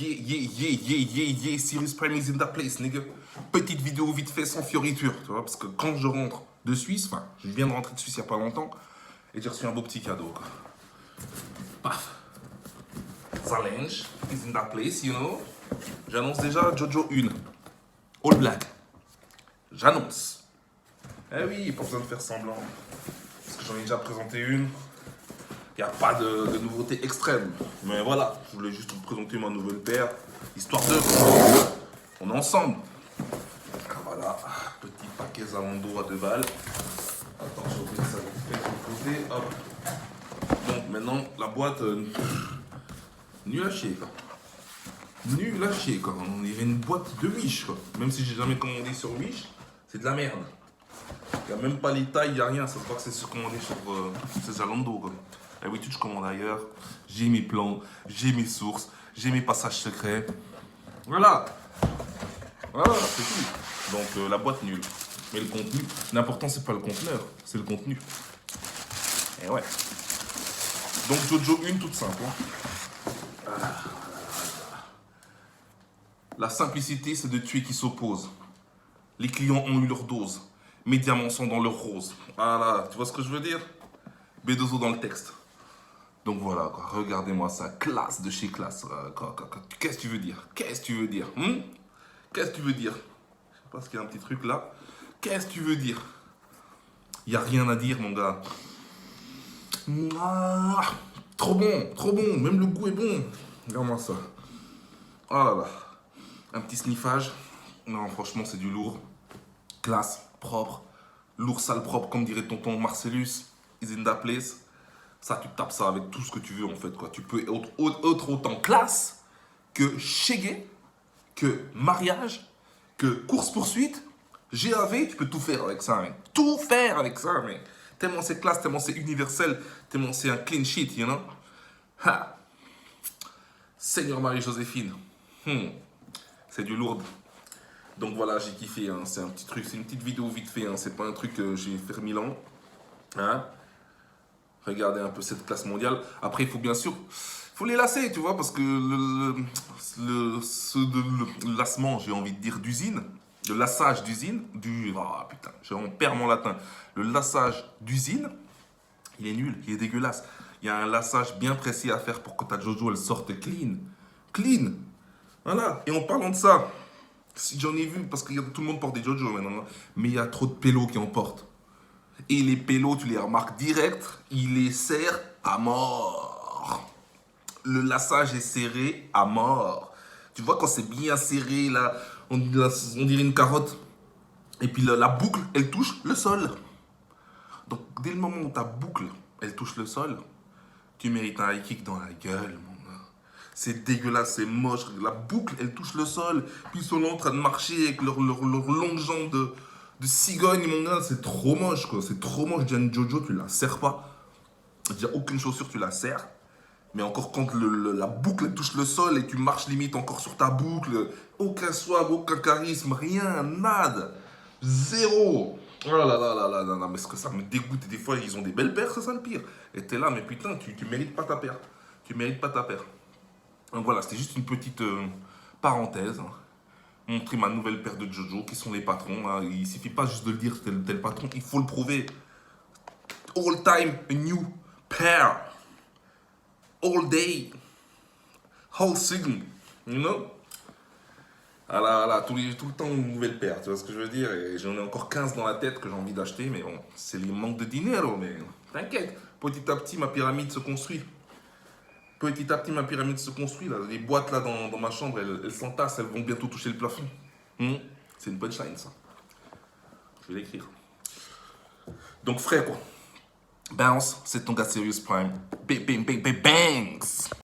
Yeah, Sirius Prime is in that place, nigga. Petite vidéo vite fait sans fioriture, tu vois, parce que quand je rentre de Suisse, enfin, je viens de rentrer de Suisse il n'y a pas longtemps, et j'ai reçu un beau petit cadeau, quoi. Paf. Challenge is in that place, you know. J'annonce déjà Jojo 1. All Black. J'annonce. Eh oui, pas besoin de faire semblant. Parce que j'en ai déjà présenté une. Il n'y a pas de nouveauté extrême. Mais voilà, je voulais juste vous présenter ma nouvelle paire. Histoire de... On est ensemble. Voilà, petit paquet Zalando à 2 balles. Attends, je vais ouvrir ça vite fait de côté. Hop. Donc maintenant, la boîte... nul à chier, quoi. Nul à chier, quoi. On dirait une boîte de Wish, quoi. Même si j'ai jamais commandé sur Wish, c'est de la merde. Il n'y a même pas les tailles, il n'y a rien. Ça se voit que c'est surcommandé sur ces Zalando, quoi. D'habitude, je commande ailleurs. J'ai mes plans, j'ai mes sources, j'ai mes passages secrets. Voilà. Voilà, c'est tout. Donc, la boîte nulle. Mais le contenu, l'important, c'est pas le conteneur, c'est le contenu. Et ouais. Donc, Jojo 1, toute simple. Hein. La simplicité, c'est de tuer qui s'oppose. Les clients ont eu leur dose. Mes diamants sont dans leur rose. Voilà, tu vois ce que je veux dire? B2O dans le texte. Donc voilà, quoi. Regardez-moi ça, classe de chez classe. Qu'est-ce que tu veux dire? Qu'est-ce que tu veux dire? Qu'est-ce que tu veux dire? Je sais pas s'il y a un petit truc là. Qu'est-ce que tu veux dire? Il n'y a rien à dire, mon gars. Mouah, trop bon. Même le goût est bon. Regarde-moi ça. Oh là là. Un petit sniffage. Non, franchement, c'est du lourd. Classe, propre. Lourd, sale, propre, comme dirait tonton Marcellus. Is in that place. Ça, tu tapes ça avec tout ce que tu veux, en fait, quoi. Tu peux être autant classe que chégué, que mariage, que course-poursuite, GAV, tu peux tout faire avec ça, mec. Tout faire avec ça, mec. Tellement c'est classe, tellement c'est universel, tellement c'est un clean sheet, you know. Ha. Seigneur Marie-Joséphine. C'est du lourd. Donc voilà, j'ai kiffé, hein. C'est un petit truc, c'est une petite vidéo vite fait, hein. C'est pas un truc que j'ai fait 1000 ans. Hein. Regardez un peu cette classe mondiale. Après, il faut bien sûr... faut les lasser, tu vois, parce que le lassement, j'ai envie de dire, d'usine, le lassage d'usine, oh putain, j'en perds mon latin. Le lassage d'usine, il est nul, il est dégueulasse. Il y a un lassage bien précis à faire pour que ta Jojo, elle sorte clean. Clean. Voilà. Et en parlant de ça, si j'en ai vu, parce que tout le monde porte des Jojo maintenant, mais il y a trop de pélos qui en portent. Et les pélos, tu les remarques direct, ils les serrent à mort. Le lassage est serré à mort. Tu vois, quand c'est bien serré, là, on dirait une carotte. Et puis la boucle, elle touche le sol. Donc, dès le moment où ta boucle, elle touche le sol, tu mérites un high kick dans la gueule, mon gars. C'est dégueulasse, c'est moche. La boucle, elle touche le sol. Puis ils sont là en train de marcher avec leurs longues jambes de cigogne, mon gars. C'est trop moche, quoi. C'est trop moche. Déjà, une Jojo, tu la serres pas. Déjà, aucune chaussure, tu la serres. Mais encore quand la boucle touche le sol et tu marches limite encore sur ta boucle, aucun swag, aucun charisme, rien, nada. Zéro. Oh là là là là là, mais ce que ça me dégoûte. Et des fois, ils ont des belles paires, c'est ça le pire. Et t'es là, mais putain, tu mérites pas ta paire. Tu mérites pas ta paire. Donc voilà, c'était juste une petite parenthèse. Hein. Montrer ma nouvelle paire de Jojo, qui sont les patrons. Hein. Il suffit pas juste de le dire, tel patron, il faut le prouver. All time, a new pair. All day, whole season, you know? Voilà, tout le temps une nouvelle paire, tu vois ce que je veux dire? Et j'en ai encore 15 dans la tête que j'ai envie d'acheter, mais bon, c'est le manque de dinero, mais t'inquiète, petit à petit ma pyramide se construit. Petit à petit ma pyramide se construit, là. Les boîtes là dans ma chambre, elles s'entassent, elles vont bientôt toucher le plafond. C'est une punchline ça. Je vais l'écrire. Donc frais quoi. Bounce, c'est ton gars Sirius Prime. Bang, bang, bang, bang, bangs!